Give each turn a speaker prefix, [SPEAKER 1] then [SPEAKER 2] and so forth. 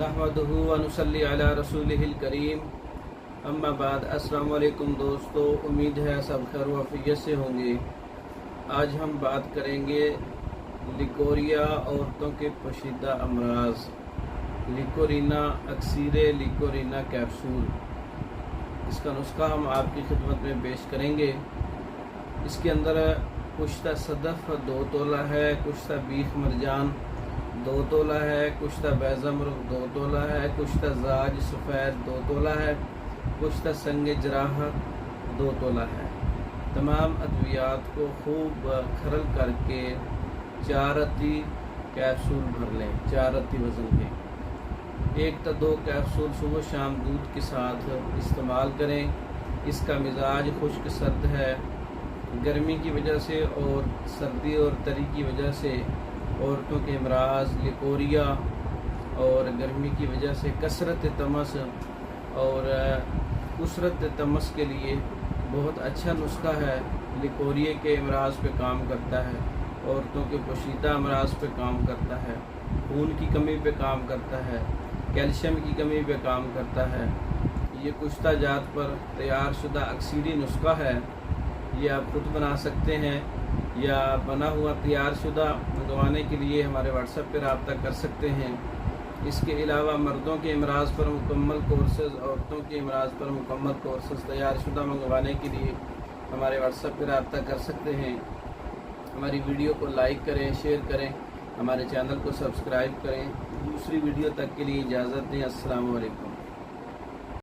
[SPEAKER 1] नहमदुहु व नुसल्ली अला रसूलिहिल करीम। अम्मा बाद। अस्सलाम वालेकुम दोस्तों, उम्मीद है सब खैर व आफियत से होंगे। आज हम बात करेंगे लिकोरिया औरतों के पोशीदा अमराज, लिकोरीना अक्सीरे, लिकोरीना कैप्सूल। इसका नुस्खा हम आपकी खिदमत में पेश करेंगे। इसके अंदर कुश्ता सदफ 2 तोला है, कुश्ता बीख मरजान 2 तोला है, कुश्ता बैज़मरुग 2 तोला है, कुश्ता जाज सफ़ेद 2 तोला है, कुश्ता संगे जराहत 2 तोला है। तमाम अद्वियात को खूब खरल करके 4 रत्ती कैप्सूल भर लें, 4 रत्ती वज़न के। 1 या 2 कैप्सूल सुबह शाम दूध के साथ इस्तेमाल करें। इसका मिजाज खुश्क सर्द है। गर्मी की वजह से और सर्दी और तरी की वजह से औरतों के अमराज, लिकोरिया और गर्मी की वजह से कसरत तमस और उसरत तमस के लिए बहुत अच्छा नुस्खा है। लिकोरिया के अमराज पे काम करता है, औरतों के पोशीदा अमराज पे काम करता है, खून की कमी पे काम करता है, कैल्शियम की कमी पे काम करता है। ये कुश्ता जात पर तैयार शुदा अक्सीरी नुस्खा है। ये आप खुद बना सकते हैं या बना हुआ तैयार शुदा मंगवाने के लिए हमारे व्हाट्सएप पर रब्ता कर सकते हैं। इसके अलावा मर्दों के अमराज पर मुकम्मल कोर्सेज़, औरतों के अमराज पर मुकम्मल कोर्सेज़ तैयार शुदा मंगवाने के लिए हमारे व्हाट्सएप पर रब्ता कर सकते हैं। हमारी वीडियो को लाइक करें, शेयर करें, हमारे चैनल को सब्सक्राइब करें। दूसरी वीडियो तक के लिए इजाज़त दें। अस्सलाम वालेकुम।